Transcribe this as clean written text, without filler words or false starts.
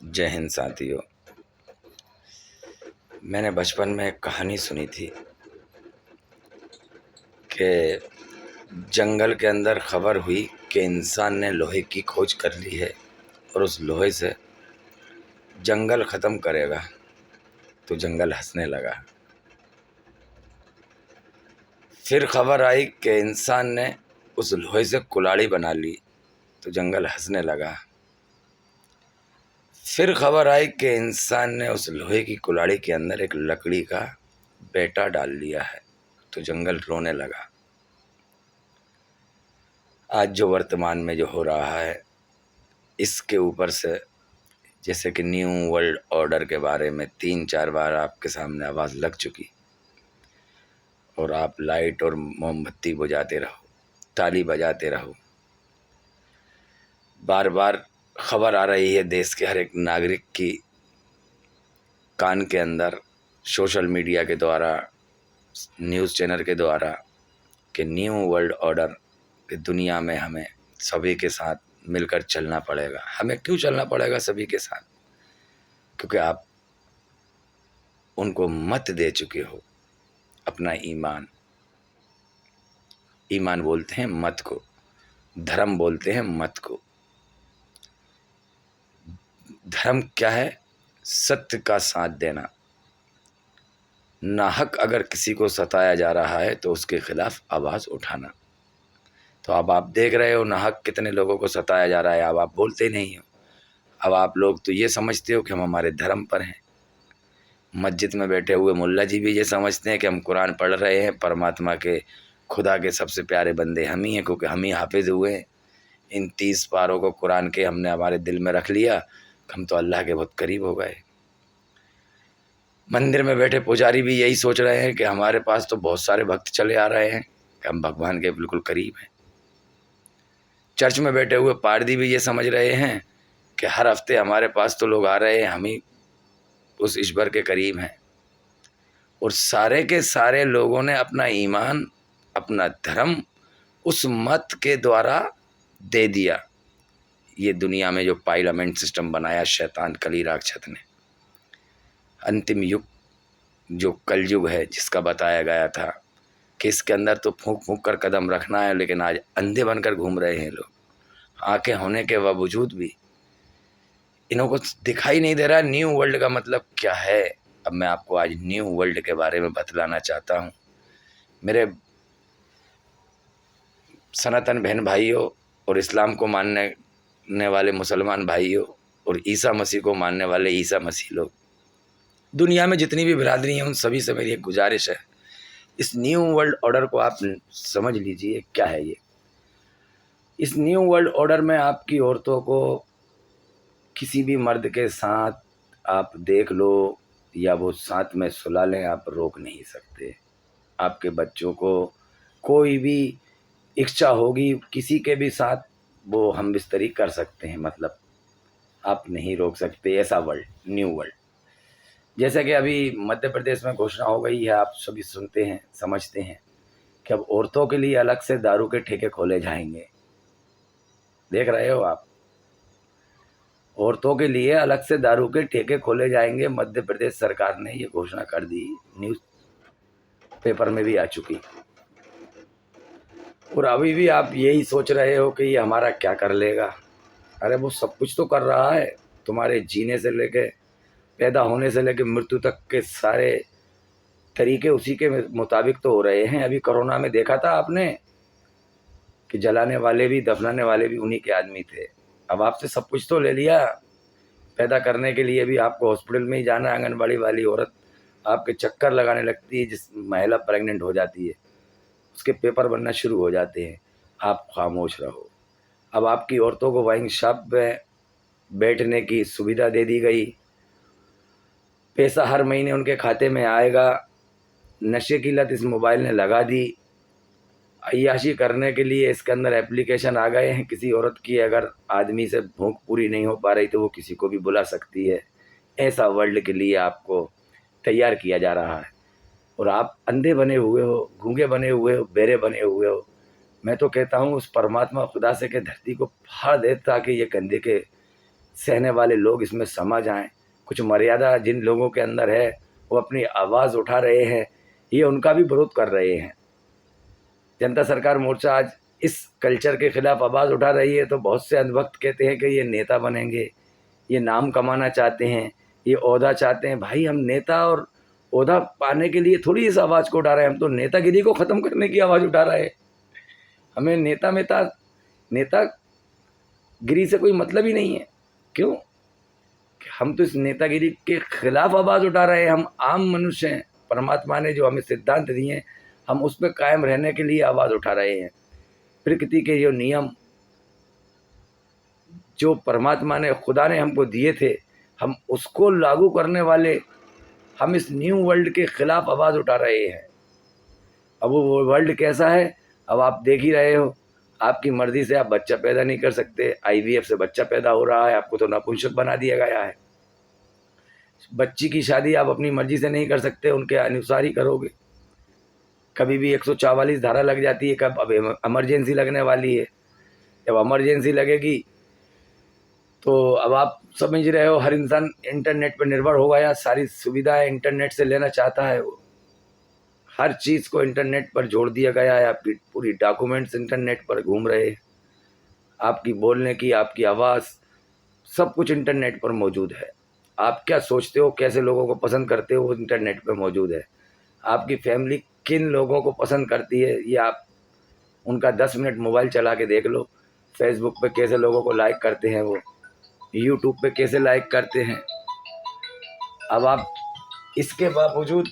जय हिंद साथियों। मैंने बचपन में एक कहानी सुनी थी कि जंगल के अंदर खबर हुई कि इंसान ने लोहे की खोज कर ली है और उस लोहे से जंगल ख़त्म करेगा। तो जंगल हंसने लगा। फिर खबर आई कि इंसान ने उस लोहे से कुल्हाड़ी बना ली। तो जंगल हंसने लगा। फिर खबर आई कि इंसान ने उस लोहे की कुल्हाड़ी के अंदर एक लकड़ी का बेटा डाल लिया है। तो जंगल रोने लगा। आज जो वर्तमान में जो हो रहा है, इसके ऊपर से जैसे कि न्यू वर्ल्ड ऑर्डर के बारे में 3-4 बार आपके सामने आवाज़ लग चुकी और आप लाइट और मोमबत्ती बुझाते रहो, ताली बजाते रहो। बार बार खबर आ रही है देश के हर एक नागरिक की कान के अंदर, सोशल मीडिया के द्वारा, न्यूज़ चैनल के द्वारा, कि न्यू वर्ल्ड ऑर्डर की दुनिया में हमें सभी के साथ मिलकर चलना पड़ेगा। हमें क्यों चलना पड़ेगा सभी के साथ? क्योंकि आप उनको मत दे चुके हो अपना ईमान। ईमान बोलते हैं मत को, धर्म बोलते हैं मत को। धर्म क्या है? सत्य का साथ देना। नाहक अगर किसी को सताया जा रहा है तो उसके खिलाफ आवाज़ उठाना। तो अब आप देख रहे हो नाहक कितने लोगों को सताया जा रहा है। अब आप बोलते नहीं हो। अब आप लोग तो ये समझते हो कि हम हमारे धर्म पर हैं। मस्जिद में बैठे हुए मुल्ला जी भी ये समझते हैं कि हम कुरान पढ़ रहे हैं, परमात्मा के, खुदा के सबसे प्यारे बंदे हम ही हैं, क्योंकि हम ही हाफिज हुए हैं। इन 30 पारों को कुरान के हमने हमारे दिल में रख लिया, हम तो अल्लाह के बहुत करीब हो गए। मंदिर में बैठे पुजारी भी यही सोच रहे हैं कि हमारे पास तो बहुत सारे भक्त चले आ रहे हैं कि हम भगवान के बिल्कुल करीब हैं। चर्च में बैठे हुए पादरी भी ये समझ रहे हैं कि हर हफ्ते हमारे पास तो लोग आ रहे हैं, हम ही उस ईश्वर के करीब हैं। और सारे के सारे लोगों ने अपना ईमान, अपना धर्म उस मत के द्वारा दे दिया। ये दुनिया में जो पार्लियामेंट सिस्टम बनाया शैतान कली राक्षस ने, अंतिम युग जो कलयुग है, जिसका बताया गया था कि इसके अंदर तो फूंक फूंक कर कदम रखना है, लेकिन आज अंधे बनकर घूम रहे हैं लोग। आंखें होने के बावजूद भी इन्हों को दिखाई नहीं दे रहा न्यू वर्ल्ड का मतलब क्या है। अब मैं आपको आज न्यू वर्ल्ड के बारे में बतलाना चाहता हूँ। मेरे सनातन बहन भाइयों और इस्लाम को मानने वाले मुसलमान भाइयों और ईसा मसीह को मानने वाले ईसा मसीह लोग, दुनिया में जितनी भी बिरादरी हैं उन सभी से मेरी एक गुजारिश है, इस न्यू वर्ल्ड ऑर्डर को आप समझ लीजिए क्या है ये। इस न्यू वर्ल्ड ऑर्डर में आपकी औरतों को किसी भी मर्द के साथ आप देख लो या वो साथ में सुला लें, आप रोक नहीं सकते। आपके बच्चों को कोई भी इच्छा होगी किसी के भी साथ, वो हम बिस्तरी कर सकते हैं, मतलब आप नहीं रोक सकते। ऐसा वर्ल्ड, न्यू वर्ल्ड। जैसे कि अभी मध्य प्रदेश में घोषणा हो गई है, आप सभी सुनते हैं, समझते हैं कि अब औरतों के लिए अलग से दारू के ठेके खोले जाएंगे। देख रहे हो आप, औरतों के लिए अलग से दारू के ठेके खोले जाएंगे। मध्य प्रदेश सरकार ने ये घोषणा कर दी, न्यूज़ पेपर में भी आ चुकी। और अभी भी आप यही सोच रहे हो कि ये हमारा क्या कर लेगा। अरे वो सब कुछ तो कर रहा है। तुम्हारे जीने से लेके, पैदा होने से लेके मृत्यु तक के सारे तरीके उसी के मुताबिक तो हो रहे हैं। अभी कोरोना में देखा था आपने कि जलाने वाले भी, दफनाने वाले भी उन्हीं के आदमी थे। अब आपसे सब कुछ तो ले लिया। पैदा करने के लिए भी आपको हॉस्पिटल में ही जाना। आंगनबाड़ी वाली औरत आपके चक्कर लगाने लगती है। जिस महिला प्रेग्नेंट हो जाती है उसके पेपर बनना शुरू हो जाते हैं। आप खामोश रहो। अब आपकी औरतों को वाइन शॉप में बैठने की सुविधा दे दी गई। पैसा हर महीने उनके खाते में आएगा। नशे की लत इस मोबाइल ने लगा दी। अय्याशी करने के लिए इसके अंदर एप्लीकेशन आ गए हैं। किसी औरत की अगर आदमी से भूख पूरी नहीं हो पा रही तो वो किसी को भी बुला सकती है। ऐसा वर्ल्ड के लिए आपको तैयार किया जा रहा है और आप अंधे बने हुए हो, गूंगे बने हुए हो, बेरे बने हुए हो। मैं तो कहता हूँ उस परमात्मा खुदा से के धरती को फाड़ दे ताकि ये गंदे के सहने वाले लोग इसमें समझ आएँ। कुछ मर्यादा जिन लोगों के अंदर है वो अपनी आवाज़ उठा रहे हैं, ये उनका भी विरोध कर रहे हैं। जनता सरकार मोर्चा आज इस कल्चर के खिलाफ आवाज़ उठा रही है, तो बहुत से अंधभक्त कहते हैं कि ये नेता बनेंगे, ये नाम कमाना चाहते हैं, ये ओहदा चाहते हैं। भाई हम नेता और ओहदा पाने के लिए थोड़ी इस आवाज़ को उठा रहे हैं, हम तो नेतागिरी को ख़त्म करने की आवाज़ उठा रहे हैं। हमें नेतागिरी से कोई मतलब ही नहीं है। क्यों? हम तो इस नेतागिरी के खिलाफ आवाज़ उठा रहे हैं। हम आम मनुष्य हैं, परमात्मा ने जो हमें सिद्धांत दिए हैं हम उस पर कायम रहने के लिए आवाज़ उठा रहे हैं। प्रकृति के जो नियम जो परमात्मा ने खुदा ने हमको दिए थे, हम उसको लागू करने वाले हम इस न्यू वर्ल्ड के खिलाफ आवाज़ उठा रहे हैं। अब वो वर्ल्ड कैसा है अब आप देख ही रहे हो। आपकी मर्ज़ी से आप बच्चा पैदा नहीं कर सकते, IVF से बच्चा पैदा हो रहा है, आपको तो नपुंसक बना दिया गया है। बच्ची की शादी आप अपनी मर्ज़ी से नहीं कर सकते, उनके अनुसार ही करोगे। कभी भी 144 धारा लग जाती है, कब अब इमरजेंसी लगने वाली है। जब इमरजेंसी लगेगी तो अब आप समझ रहे हो, हर इंसान इंटरनेट पर निर्भर हो गया, सारी सुविधाएं इंटरनेट से लेना चाहता है। वो हर चीज़ को इंटरनेट पर जोड़ दिया गया है। आपकी पूरी डॉक्यूमेंट्स इंटरनेट पर घूम रहे हैं, आपकी बोलने की, आपकी आवाज़, सब कुछ इंटरनेट पर मौजूद है। आप क्या सोचते हो, कैसे लोगों को पसंद करते हो, वो इंटरनेट पर मौजूद है। आपकी फैमिली किन लोगों को पसंद करती है, ये आप उनका 10 मिनट मोबाइल चला के देख लो। फेसबुक पे कैसे लोगों को लाइक करते हैं, वो यूट्यूब पे कैसे लाइक करते हैं। अब आप इसके बावजूद